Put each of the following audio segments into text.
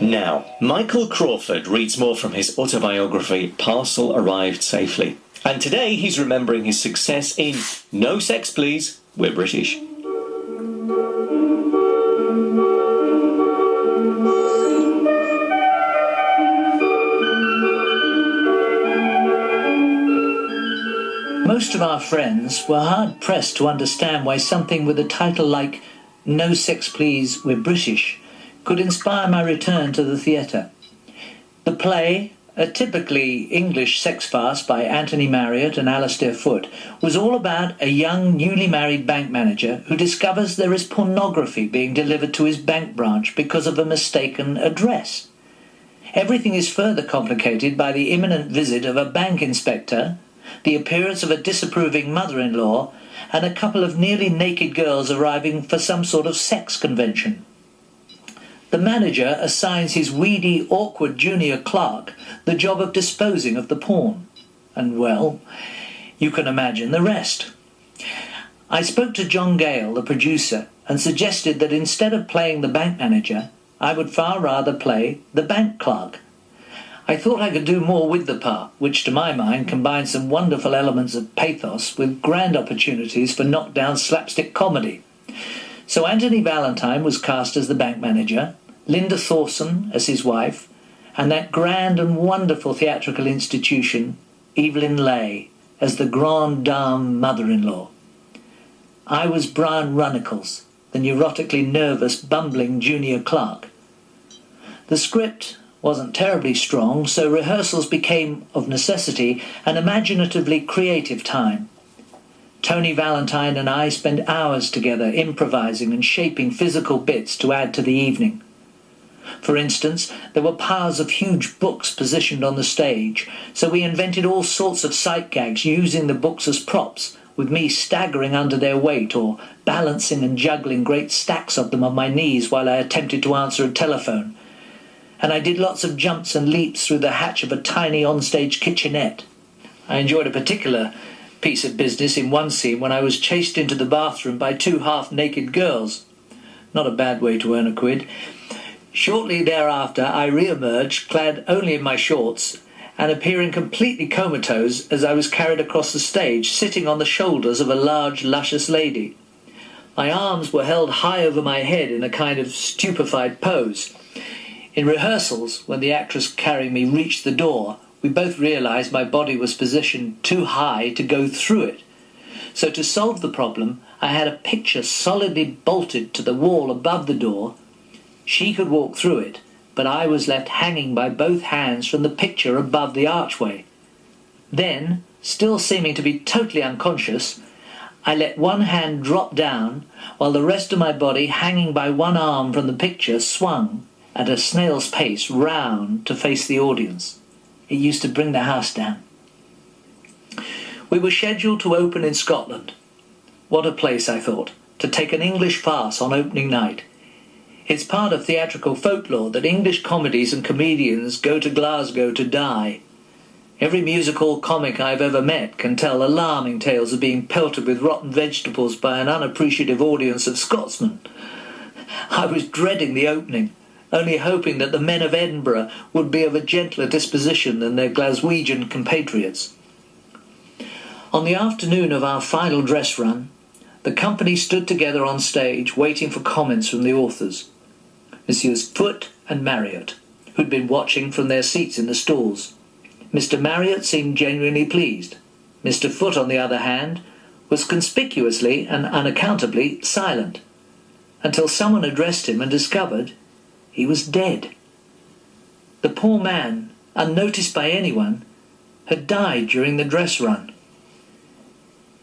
Now, Michael Crawford reads more from his autobiography, Parcel Arrived Safely. And today he's remembering his success in No Sex Please, We're British. Most of our friends were hard-pressed to understand why something with a title like No Sex Please, We're British could inspire my return to the theatre. The play, a typically English sex farce by Anthony Marriott and Alastair Foote, was all about a young, newly married bank manager who discovers there is pornography being delivered to his bank branch because of a mistaken address. Everything is further complicated by the imminent visit of a bank inspector, the appearance of a disapproving mother-in-law, and a couple of nearly naked girls arriving for some sort of sex convention. The manager assigns his weedy, awkward junior clerk the job of disposing of the porn. And, well, you can imagine the rest. I spoke to John Gale, the producer, and suggested that instead of playing the bank manager, I would far rather play the bank clerk. I thought I could do more with the part, which to my mind combined some wonderful elements of pathos with grand opportunities for knockdown slapstick comedy. So Anthony Valentine was cast as the bank manager, Linda Thorson as his wife, and that grand and wonderful theatrical institution, Evelyn Leigh, as the grande dame mother-in-law. I was Brian Runnicles, the neurotically nervous, bumbling junior clerk. The script wasn't terribly strong, so rehearsals became, of necessity, an imaginatively creative time. Tony Valentine and I spent hours together improvising and shaping physical bits to add to the evening. For instance, there were piles of huge books positioned on the stage, so we invented all sorts of sight gags using the books as props, with me staggering under their weight or balancing and juggling great stacks of them on my knees while I attempted to answer a telephone. And I did lots of jumps and leaps through the hatch of a tiny onstage kitchenette. I enjoyed a particular piece of business in one scene when I was chased into the bathroom by two half-naked girls. Not a bad way to earn a quid. Shortly thereafter, I re-emerged, clad only in my shorts, and appearing completely comatose as I was carried across the stage, sitting on the shoulders of a large, luscious lady. My arms were held high over my head in a kind of stupefied pose. In rehearsals, when the actress carrying me reached the door, we both realised my body was positioned too high to go through it. So to solve the problem, I had a picture solidly bolted to the wall above the door. She could walk through it, but I was left hanging by both hands from the picture above the archway. Then, still seeming to be totally unconscious, I let one hand drop down, while the rest of my body, hanging by one arm from the picture, swung at a snail's pace round to face the audience. It used to bring the house down. We were scheduled to open in Scotland. What a place, I thought, to take an English farce on opening night. It's part of theatrical folklore that English comedies and comedians go to Glasgow to die. Every musical comic I've ever met can tell alarming tales of being pelted with rotten vegetables by an unappreciative audience of Scotsmen. I was dreading the opening, only hoping that the men of Edinburgh would be of a gentler disposition than their Glaswegian compatriots. On the afternoon of our final dress run, the company stood together on stage waiting for comments from the authors. Messrs. Foote and Marriott, who'd been watching from their seats in the stalls. Mr. Marriott seemed genuinely pleased. Mr. Foote, on the other hand, was conspicuously and unaccountably silent, until someone addressed him and discovered he was dead. The poor man, unnoticed by anyone, had died during the dress run.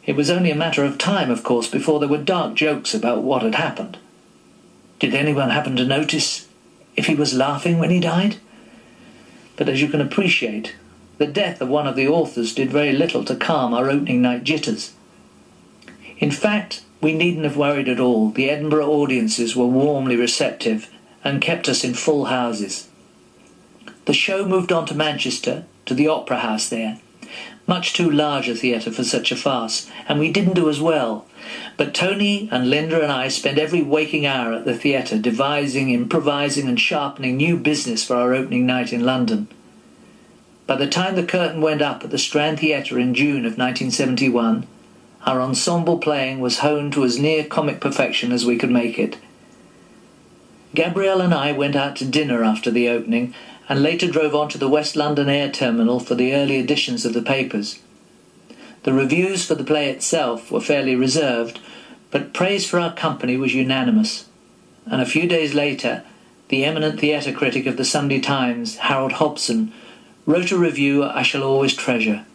It was only a matter of time, of course, before there were dark jokes about what had happened. Did anyone happen to notice if he was laughing when he died? But as you can appreciate, the death of one of the authors did very little to calm our opening night jitters. In fact, we needn't have worried at all. The Edinburgh audiences were warmly receptive and kept us in full houses. The show moved on to Manchester, to the Opera House there, Much too large a theatre for such a farce, and we didn't do as well. But Tony and Linda and I spent every waking hour at the theatre devising, improvising and sharpening new business for our opening night in London. By the time the curtain went up at the Strand Theatre in June of 1971, our ensemble playing was honed to as near comic perfection as we could make it. Gabrielle and I went out to dinner after the opening and later drove on to the West London Air Terminal for the early editions of the papers. The reviews for the play itself were fairly reserved, but praise for our company was unanimous, and a few days later the eminent theatre critic of the Sunday Times, Harold Hobson, wrote a review I shall always treasure,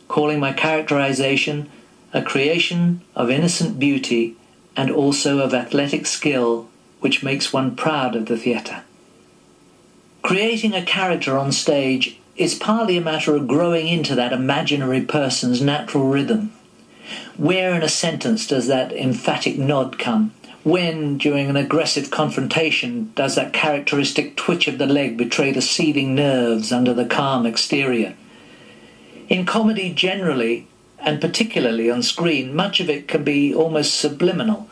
calling my characterization a creation of innocent beauty and also of athletic skill which makes one proud of the theatre. Creating a character on stage is partly a matter of growing into that imaginary person's natural rhythm. Where in a sentence does that emphatic nod come? When, during an aggressive confrontation, does that characteristic twitch of the leg betray the seething nerves under the calm exterior? In comedy generally, and particularly on screen, much of it can be almost subliminal,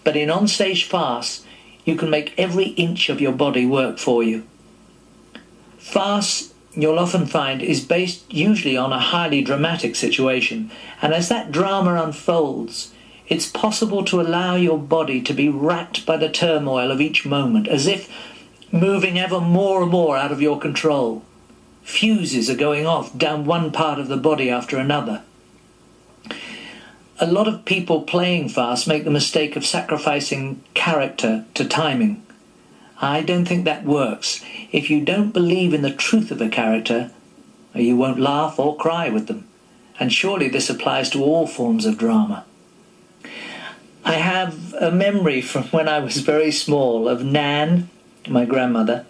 but in on-stage farce, you can make every inch of your body work for you. Farce, you'll often find, is based usually on a highly dramatic situation, and as that drama unfolds, it's possible to allow your body to be racked by the turmoil of each moment, as if moving ever more and more out of your control. Fuses are going off down one part of the body after another. A lot of people playing farce make the mistake of sacrificing character to timing. I don't think that works. If you don't believe in the truth of a character, you won't laugh or cry with them. And surely this applies to all forms of drama. I have a memory from when I was very small of Nan, my grandmother,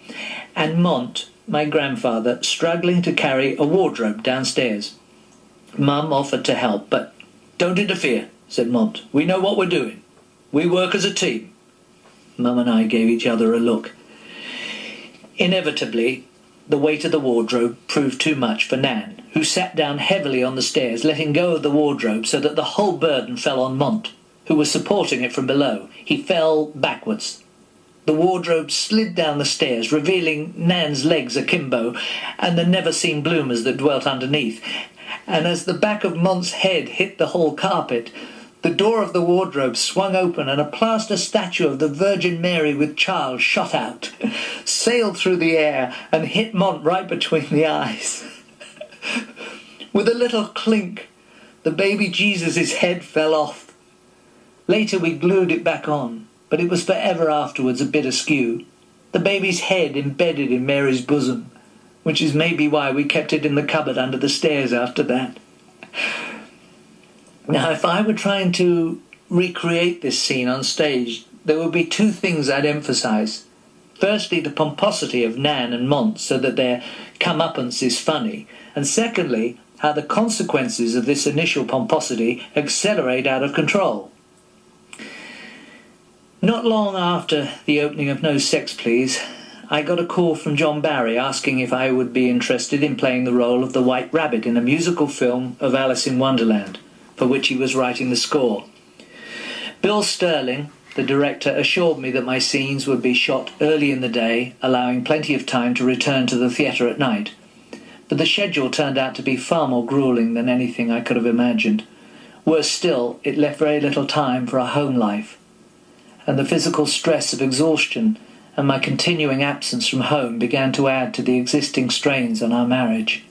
and Mont, my grandfather, struggling to carry a wardrobe downstairs. Mum offered to help, but "Don't interfere," said Mont. "We know what we're doing. We work as a team." Mum and I gave each other a look. Inevitably, the weight of the wardrobe proved too much for Nan, who sat down heavily on the stairs, letting go of the wardrobe so that the whole burden fell on Mont, who was supporting it from below. He fell backwards. The wardrobe slid down the stairs, revealing Nan's legs akimbo and the never-seen bloomers that dwelt underneath. And as the back of Mont's head hit the hall carpet, the door of the wardrobe swung open and a plaster statue of the Virgin Mary with child shot out, sailed through the air and hit Mont right between the eyes. With a little clink, the baby Jesus' head fell off. Later we glued it back on, but it was forever afterwards a bit askew, the baby's head embedded in Mary's bosom, which is maybe why we kept it in the cupboard under the stairs after that. Now, if I were trying to recreate this scene on stage, there would be two things I'd emphasise. Firstly, the pomposity of Nan and Mont, so that their comeuppance is funny, and secondly, how the consequences of this initial pomposity accelerate out of control. Not long after the opening of No Sex Please, I got a call from John Barry asking if I would be interested in playing the role of the White Rabbit in a musical film of Alice in Wonderland, for which he was writing the score. Bill Sterling, the director, assured me that my scenes would be shot early in the day, allowing plenty of time to return to the theatre at night. But the schedule turned out to be far more gruelling than anything I could have imagined. Worse still, it left very little time for a home life, and the physical stress of exhaustion and my continuing absence from home began to add to the existing strains on our marriage.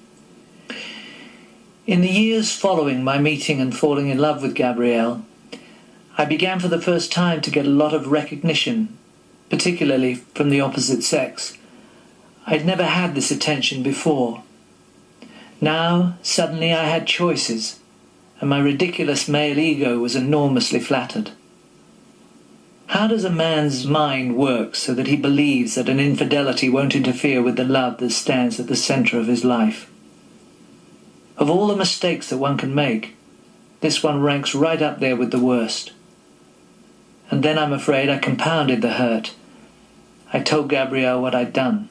In the years following my meeting and falling in love with Gabrielle, I began for the first time to get a lot of recognition, particularly from the opposite sex. I'd never had this attention before. Now, suddenly I had choices, and my ridiculous male ego was enormously flattered. How does a man's mind work so that he believes that an infidelity won't interfere with the love that stands at the centre of his life? Of all the mistakes that one can make, this one ranks right up there with the worst. And then I'm afraid I compounded the hurt. I told Gabrielle what I'd done.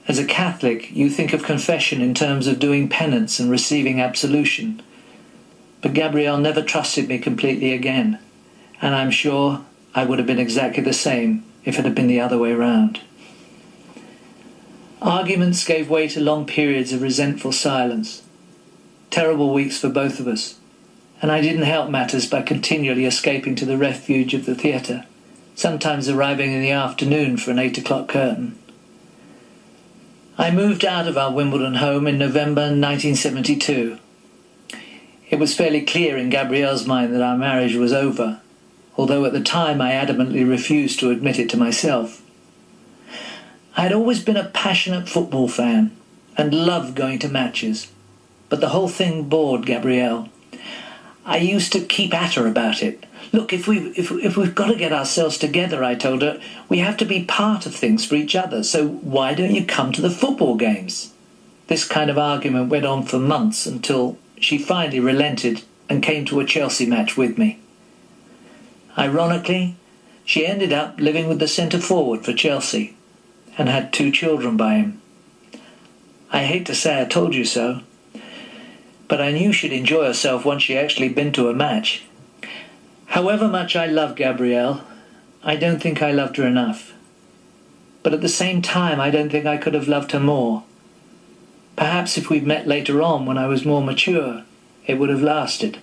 As a Catholic, you think of confession in terms of doing penance and receiving absolution. But Gabrielle never trusted me completely again, and I'm sure I would have been exactly the same if it had been the other way round. Arguments gave way to long periods of resentful silence. Terrible weeks for both of us, and I didn't help matters by continually escaping to the refuge of the theatre, sometimes arriving in the afternoon for an 8 o'clock curtain. I moved out of our Wimbledon home in November 1972. It was fairly clear in Gabrielle's mind that our marriage was over, although at the time I adamantly refused to admit it to myself. I had always been a passionate football fan and loved going to matches, but the whole thing bored Gabrielle. I used to keep at her about it. Look, if we've got to get ourselves together, I told her, we have to be part of things for each other, so why don't you come to the football games? This kind of argument went on for months until she finally relented and came to a Chelsea match with me. Ironically, she ended up living with the centre-forward for Chelsea and had 2 children by him. I hate to say I told you so, but I knew she'd enjoy herself once she actually been to a match. However much I love Gabrielle, I don't think I loved her enough. But at the same time, I don't think I could have loved her more. Perhaps if we'd met later on when I was more mature, it would have lasted.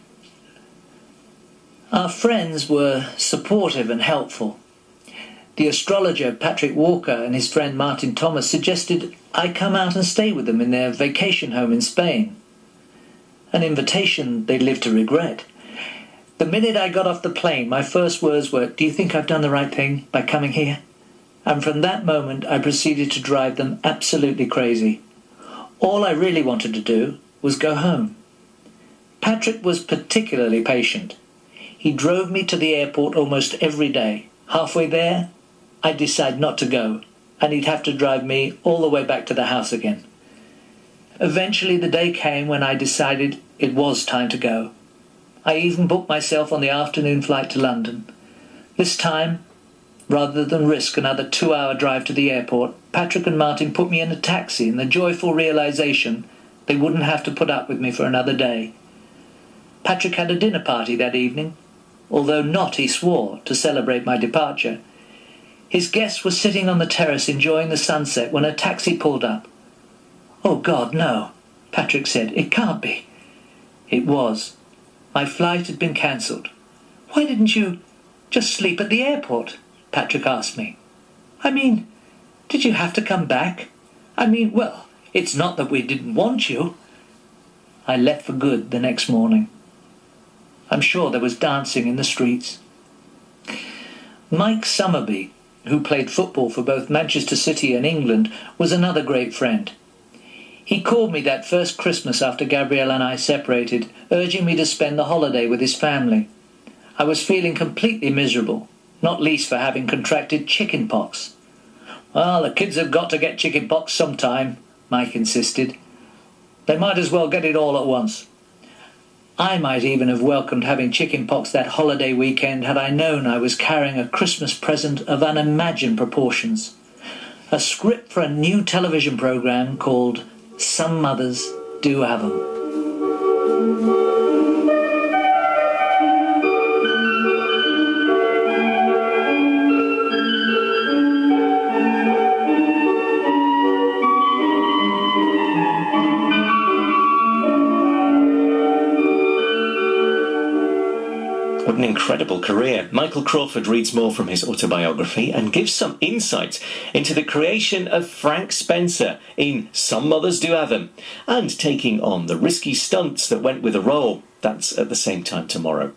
Our friends were supportive and helpful. The astrologer Patrick Walker and his friend Martin Thomas suggested I come out and stay with them in their vacation home in Spain. An invitation they'd live to regret. The minute I got off the plane, my first words were, "Do you think I've done the right thing by coming here?" And from that moment I proceeded to drive them absolutely crazy. All I really wanted to do was go home. Patrick was particularly patient. He drove me to the airport almost every day. Halfway there, I'd decide not to go, and he'd have to drive me all the way back to the house again. Eventually the day came when I decided it was time to go. I even booked myself on the afternoon flight to London. This time, rather than risk another 2-hour drive to the airport, Patrick and Martin put me in a taxi in the joyful realization they wouldn't have to put up with me for another day. Patrick had a dinner party that evening, although not, he swore, to celebrate my departure. His guests were sitting on the terrace enjoying the sunset when a taxi pulled up. "Oh God, no," Patrick said. "It can't be." It was. My flight had been cancelled. "Why didn't you just sleep at the airport?" Patrick asked me. "I mean, did you have to come back? Well, it's not that we didn't want you." I left for good the next morning. I'm sure there was dancing in the streets. Mike Summerby, who played football for both Manchester City and England, was another great friend. He called me that first Christmas after Gabrielle and I separated, urging me to spend the holiday with his family. I was feeling completely miserable, not least for having contracted chicken pox. "Well, the kids have got to get chicken pox sometime," Mike insisted. "They might as well get it all at once." I might even have welcomed having chicken pox that holiday weekend had I known I was carrying a Christmas present of unimagined proportions. A script for a new television programme called Some Mothers Do Have 'Em. What an incredible career. Michael Crawford reads more from his autobiography and gives some insight into the creation of Frank Spencer in Some Mothers Do Have 'Em, and taking on the risky stunts that went with the role. That's at the same time tomorrow.